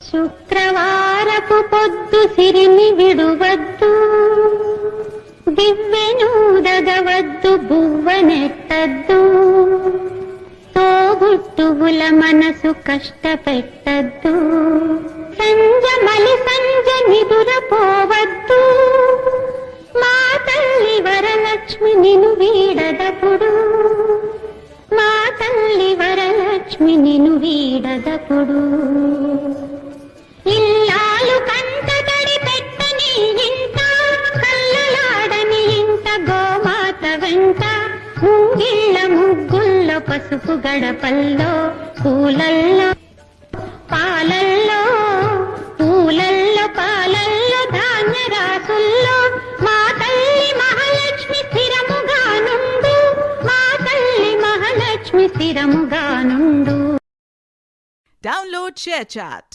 శుక్రవారపు పొద్దు సిరిని విడువద్దు, దివ్వెనూదగవద్దు, బువ్వనెట్టద్దు, తోబుట్టువుల మనసు కష్టపెట్టద్దు, సంజమలి సంజ నిదురపోవద్దు, మా తల్లి వరలక్ష్మి నిను వీడదపుడు, మా తల్లి వరలక్ష్మి నిను వీడదపుడు. ఇల్లాలు కంటతడి పెట్టని ఇంట, కల్లలాడని ఇంట, గోమాత వెంట, ముంగిళ్ళ ముగ్గుల్లో, పసుపు గడపల్లో, పూలల్లో పాలల్లో, పూలల్లో పాలల్లో, ధాన్య రాసుల్లో, మా తల్లి మహాలక్ష్మి స్థిరముగా నుండు, మా తల్లి మహాలక్ష్మి స్థిరముగా నుండు. Download ShareChat.